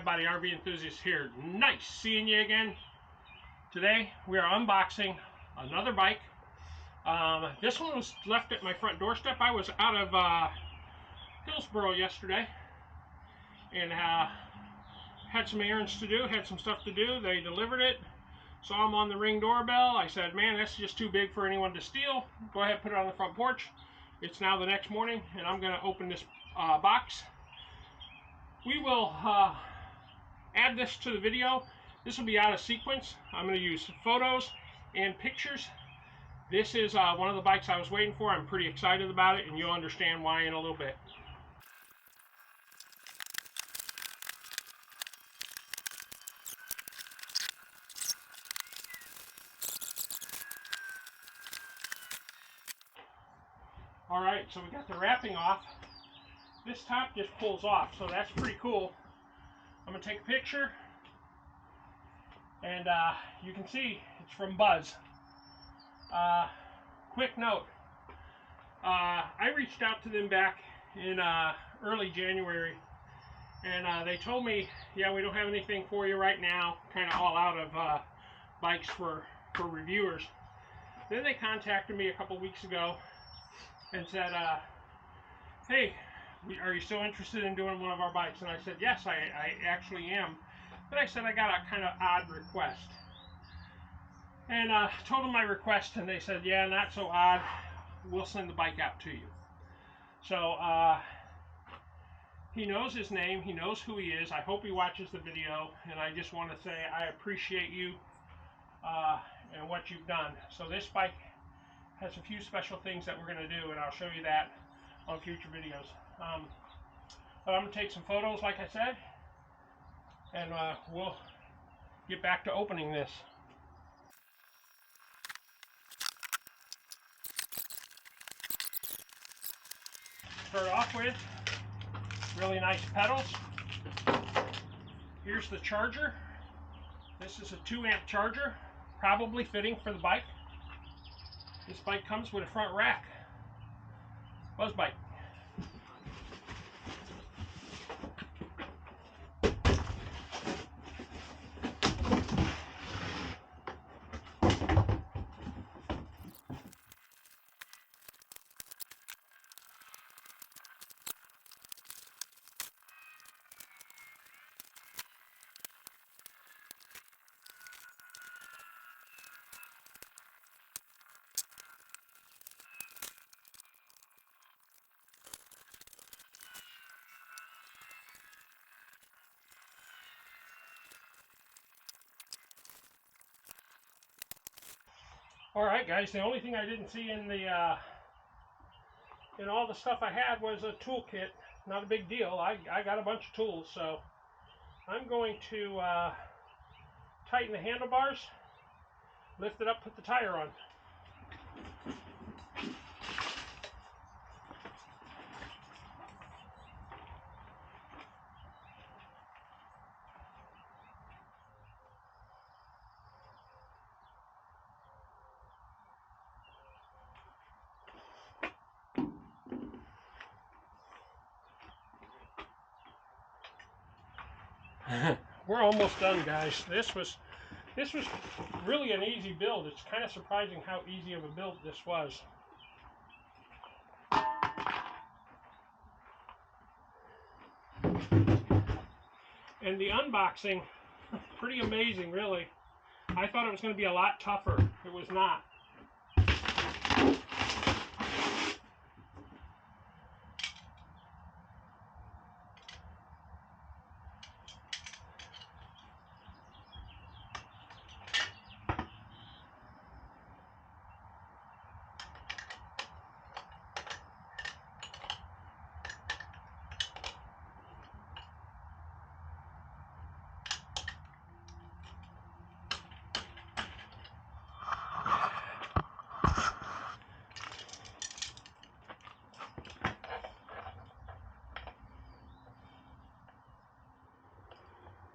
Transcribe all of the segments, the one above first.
everybody, RV Enthusiast here. Nice seeing you again. Today we are unboxing another bike. This one was left at my front doorstep. I was out of Hillsboro yesterday and had some errands to do, had some stuff to do. They delivered it. Saw them on the Ring doorbell. I said, man, that's just too big for anyone to steal. Go ahead and put it on the front porch. It's now the next morning and I'm going to open this box. We will add this to the video. This will be out of sequence. I'm going to use photos and pictures. This is one of the bikes I was waiting for. I'm pretty excited about it, and you'll understand why in a little bit. Alright, so we got the wrapping off. This top just pulls off, so that's pretty cool. I'm going to take a picture, and you can see it's from Buzz. Quick note, I reached out to them back in early January, and they told me, yeah, we don't have anything for you right now, kind of all out of bikes for reviewers. Then they contacted me a couple weeks ago and said, hey, are you still interested in doing one of our bikes? And I said, yes, I actually am. But I said I got a kind of odd request. And told them my request, and they said, yeah, not so odd. We'll send the bike out to you. So he knows his name. He knows who he is. I hope he watches the video. And I just want to say I appreciate you and what you've done. So this bike has a few special things that we're going to do, and I'll show you that on future videos. But I'm going to take some photos, like I said, and we'll get back to opening this. Start off with really nice pedals. Here's the charger. This is a 2-amp charger, probably fitting for the bike. This bike comes with a front rack. Buzz bike. Alright guys, the only thing I didn't see in the in all the stuff I had was a toolkit. Not a big deal. I got a bunch of tools, so I'm going to tighten the handlebars, lift it up, put the tire on. We're almost done, guys. This was really an easy build. It's kind of surprising how easy of a build this was. And the unboxing, pretty amazing, really. I thought it was going to be a lot tougher. It was not.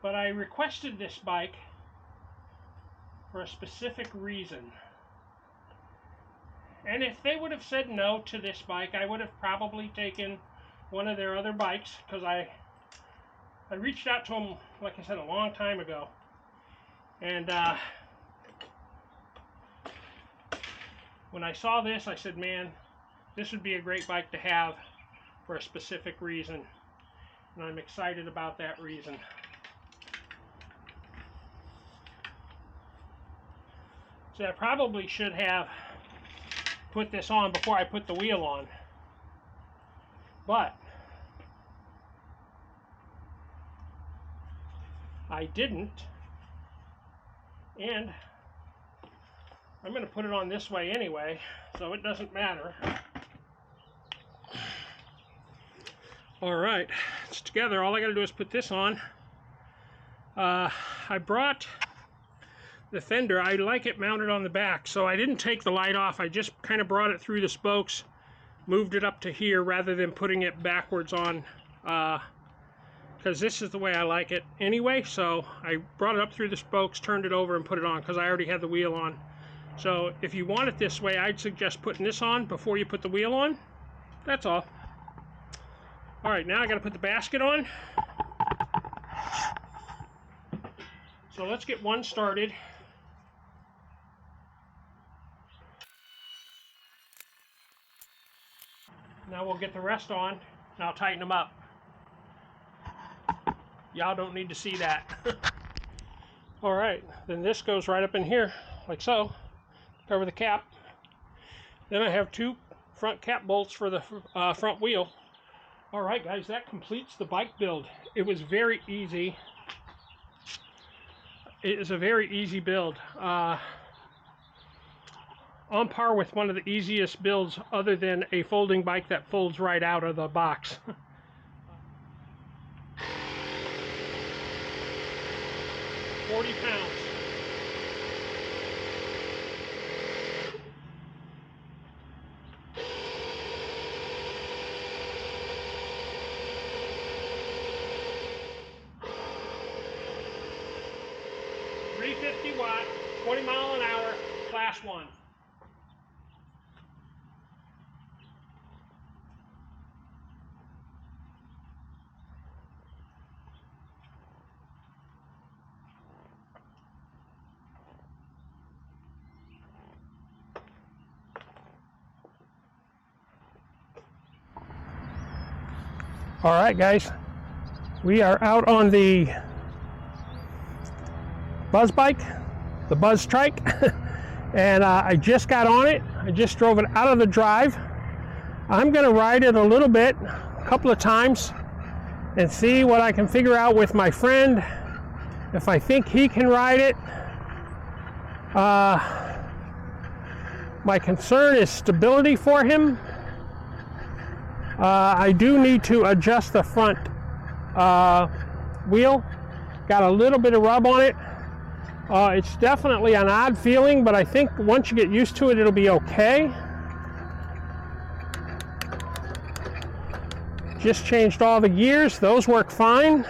But I requested this bike for a specific reason. And if they would have said no to this bike, I would have probably taken one of their other bikes, because I I reached out to him, like I said, a long time ago, and when I saw this, I said, man, this would be a great bike to have for a specific reason, and I'm excited about that reason. See, I probably should have put this on before I put the wheel on, but I didn't, and I'm going to put it on this way anyway, so it doesn't matter. Alright, it's together. All I got to do is put this on. I brought the fender. I like it mounted on the back, so I didn't take the light off. I just kind of brought it through the spokes, moved it up to here rather than putting it backwards on, because this is the way I like it anyway. So I brought it up through the spokes, turned it over, and put it on because I already had the wheel on. So if you want it this way, I'd suggest putting this on before you put the wheel on. That's all. Alright, now I got to put the basket on. So let's get one started. Now we'll get the rest on, and I'll tighten them up. Y'all don't need to see that. Alright, then this goes right up in here, like so. Cover the cap. Then I have two front cap bolts for the front wheel. Alright guys, that completes the bike build. It was very easy. It is a very easy build. On par with one of the easiest builds other than a folding bike that folds right out of the box. 40 pounds. Watt, 20 mile an hour, class 1. All right, guys, we are out on the Buzz bike, the Buzz Trike, and I just got on it. I just drove it out of the drive. I'm going to ride it a little bit, a couple of times, and see what I can figure out with my friend, if I think he can ride it. My concern is stability for him. I do need to adjust the front wheel. Got a little bit of rub on it. It's definitely an odd feeling, but I think once you get used to it, it'll be okay. Just changed all the gears. Those work fine.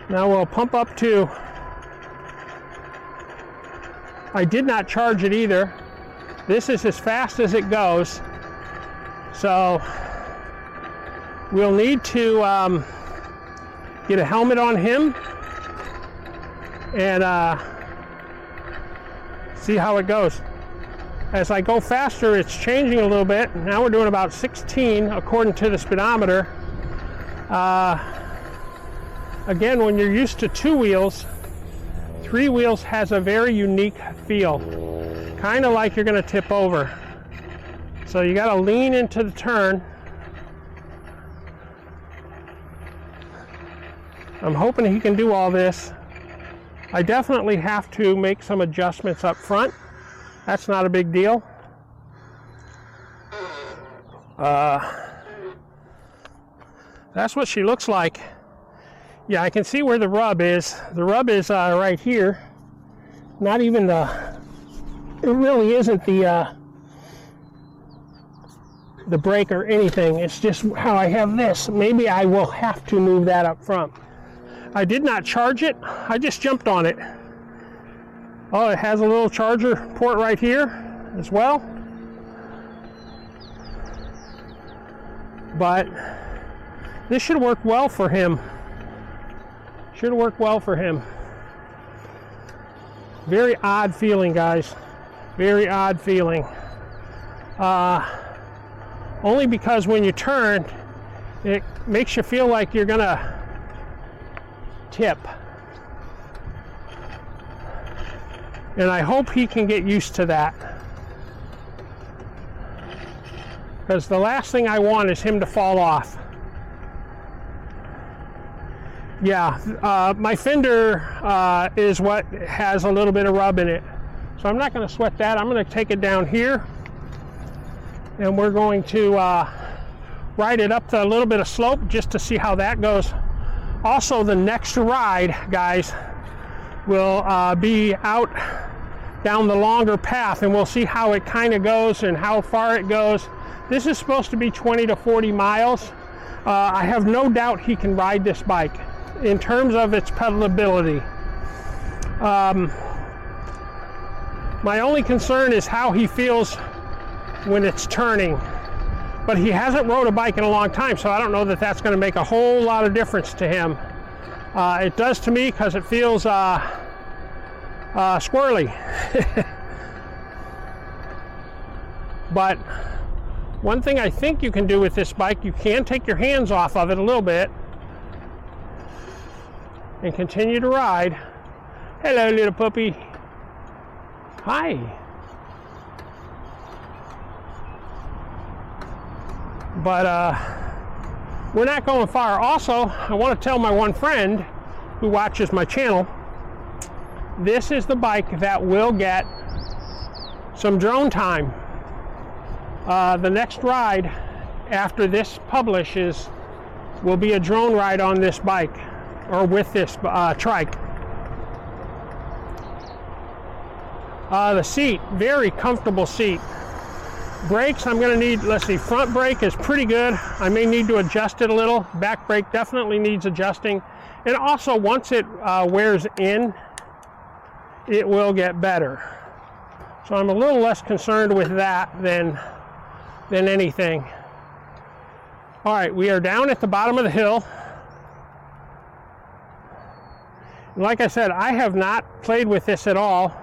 Now we'll pump up to... I did not charge it either. This is as fast as it goes. So we'll need to get a helmet on him and see how it goes. As I go faster, it's changing a little bit. Now we're doing about 16 according to the speedometer. Again, when you're used to two wheels, three wheels has a very unique feel. Kind of like you're going to tip over. So you got to lean into the turn. I'm hoping he can do all this. I definitely have to make some adjustments up front. That's not a big deal. That's what she looks like. Yeah, I can see where the rub is. The rub is right here. Not even the... It really isn't the brake or anything. It's just how I have this. Maybe I will have to move that up front. I did not charge it. I just jumped on it. Oh, it has a little charger port right here as well. but this should work well for him. Should work well for him. Very odd feeling, guys. Very odd feeling. Only because when you turn, it makes you feel like you're gonna tip. And I hope he can get used to that. Because the last thing I want is him to fall off. Yeah, my fender is what has a little bit of rub in it. So I'm not going to sweat that. I'm going to take it down here. And we're going to ride it up to a little bit of slope just to see how that goes. Also, the next ride, guys, will be out down the longer path, and we'll see how it kind of goes and how far it goes. This is supposed to be 20 to 40 miles. I have no doubt he can ride this bike in terms of its pedalability. My only concern is how he feels when it's turning. But he hasn't rode a bike in a long time, so I don't know that that's going to make a whole lot of difference to him. It does to me because it feels squirrely. But one thing I think you can do with this bike, you can take your hands off of it a little bit and continue to ride. Hello, little puppy. Hi. But we're not going far. Also, I want to tell my one friend who watches my channel, this is the bike that will get some drone time. The next ride after this publishes will be a drone ride on this bike, or with this trike. The seat, very comfortable seat. Brakes, I'm going to need, let's see, front brake is pretty good. I may need to adjust it a little. Back brake definitely needs adjusting. And also, once it wears in, it will get better. So I'm a little less concerned with that than anything. All right, we are down at the bottom of the hill. Like I said, I have not played with this at all.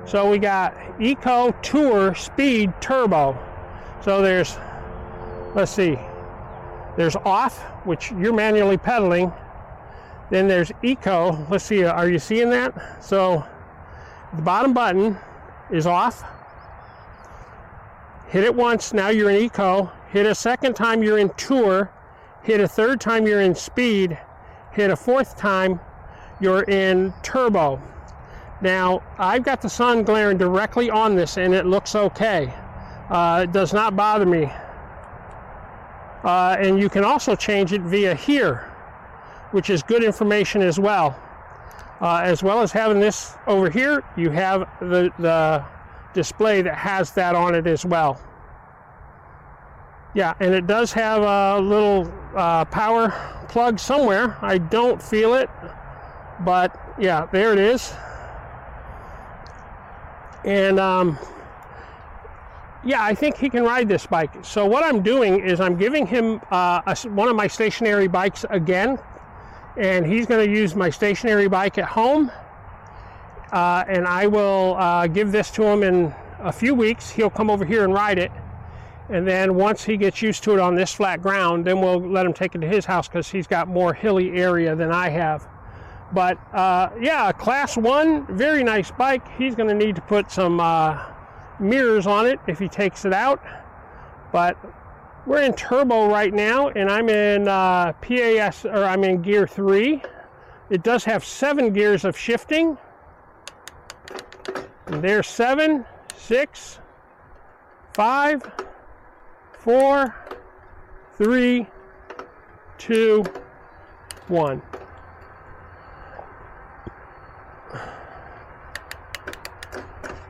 So we got Eco, Tour, Speed, Turbo. So there's, let's see, there's off, which you're manually pedaling. Then there's Eco. Let's see, are you seeing that? So the bottom button is off. Hit it once, now you're in Eco. Hit a second time, you're in Tour. Hit a third time, you're in Speed. Hit a fourth time, you're in Turbo. Now, I've got the sun glaring directly on this, and it looks okay. It does not bother me. And you can also change it via here, which is good information as well. As well as having this over here, you have the display that has that on it as well. Yeah, and it does have a little power plug somewhere. I don't feel it, but yeah, there it is. And yeah, I think he can ride this bike. So what I'm doing is I'm giving him one of my stationary bikes again, and he's going to use my stationary bike at home. And I will give this to him in a few weeks. He'll come over here and ride it. And then once he gets used to it on this flat ground, then we'll let him take it to his house because he's got more hilly area than I have. But yeah, Class 1, very nice bike. He's going to need to put some mirrors on it if he takes it out. But we're in Turbo right now, and I'm in PAS, or I'm in Gear 3. It does have 7 gears of shifting. And there's 7, 6, 5, 4, 3, 2, 1.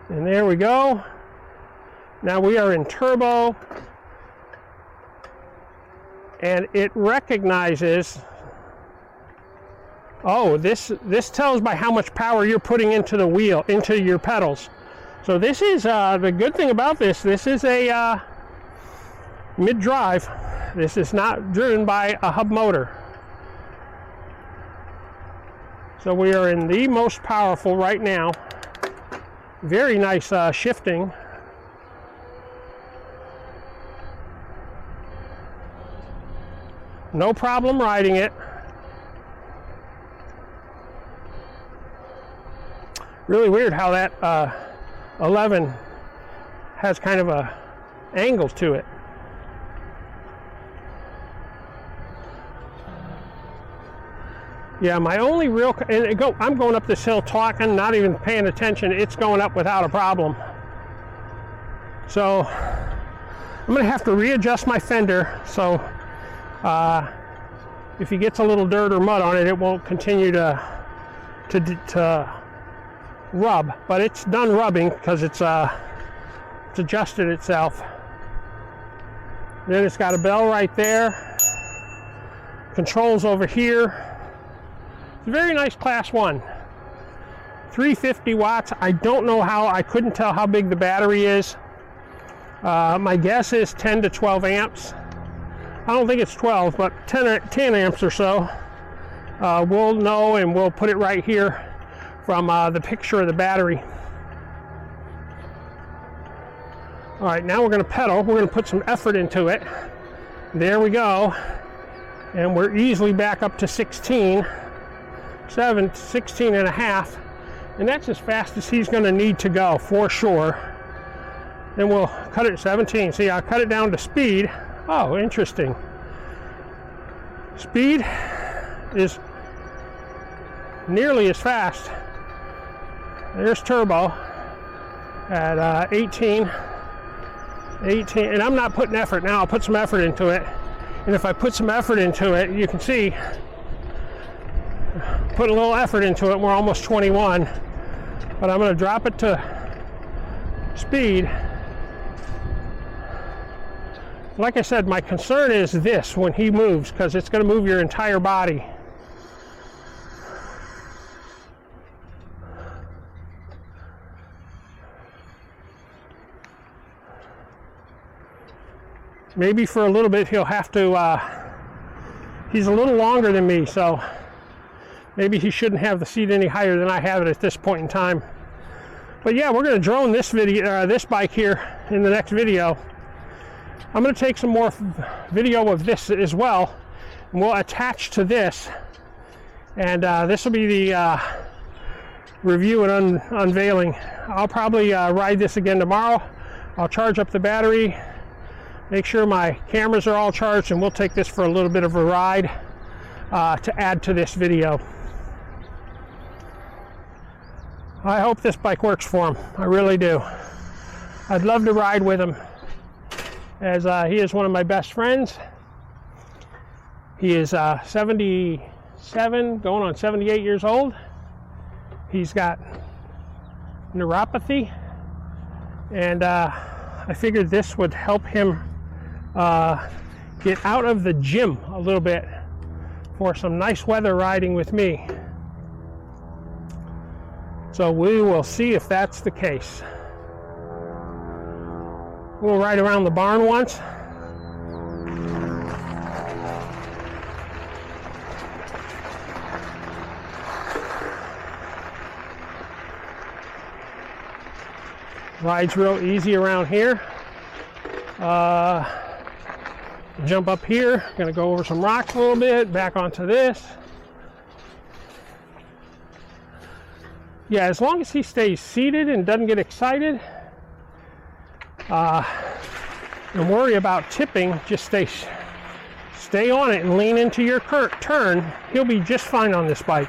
And there we go. Now we are in Turbo, and it recognizes, oh, this tells by how much power you're putting into the wheel, into your pedals. So this is the good thing about this. This is a mid-drive. This is not driven by a hub motor. So we are in the most powerful right now. Very nice shifting. No problem riding it. Really weird how that 11 has kind of a angle to it. Yeah, my only real, I'm going up this hill talking, not even paying attention. It's going up without a problem. So I'm going to have to readjust my fender so if he gets a little dirt or mud on it, it won't continue to rub. But it's done rubbing because it's adjusted itself. Then it's got a bell right there. Controls over here. It's a very nice class 1. 350 watts. I don't know how, I couldn't tell how big the battery is. My guess is 10 to 12 amps. I don't think it's 12, but 10 amps or so. We'll know, and we'll put it right here from the picture of the battery. All right, now we're going to pedal. We're going to put some effort into it. There we go. And we're easily back up to 16 and a half. And that's as fast as he's going to need to go for sure. Then we'll cut it to 17. See, I'll cut it down to speed. Oh, interesting. Speed is nearly as fast. There's turbo at 18, and I'm not putting effort now. I'll put some effort into it. And if I put some effort into it, you can see, put a little effort into it, we're almost 21. But I'm going to drop it to speed. Like I said, my concern is this when he moves, because it's going to move your entire body. Maybe for a little bit he'll have to, he's a little longer than me, so maybe he shouldn't have the seat any higher than I have it at this point in time. But yeah, we're going to drone this this bike here in the next video. I'm going to take some more video of this as well, and we'll attach to this, and this will be the review and unveiling. I'll probably ride this again tomorrow. I'll charge up the battery, make sure my cameras are all charged, and we'll take this for a little bit of a ride to add to this video. I hope this bike works for him. I really do. I'd love to ride with him, as he is one of my best friends. He is 77, going on 78 years old. He's got neuropathy, and I figured this would help him get out of the gym a little bit for some nice weather riding with me. So we will see if that's the case. We'll ride around the barn once. Rides real easy around here. Jump up here. Gonna go over some rocks a little bit, back onto this. Yeah, as long as he stays seated and doesn't get excited, and worry about tipping, just stay on it and lean into your turn. He'll be just fine on this bike.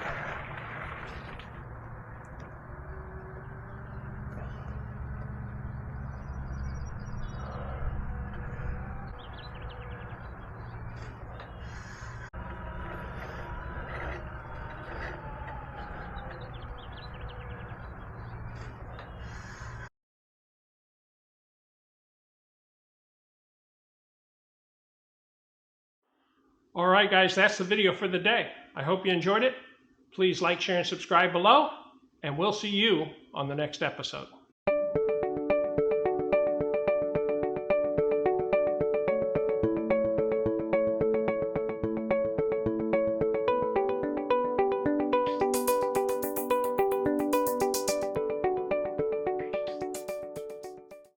All right, guys, that's the video for the day. I hope you enjoyed it. Please like, share, and subscribe below, and we'll see you on the next episode.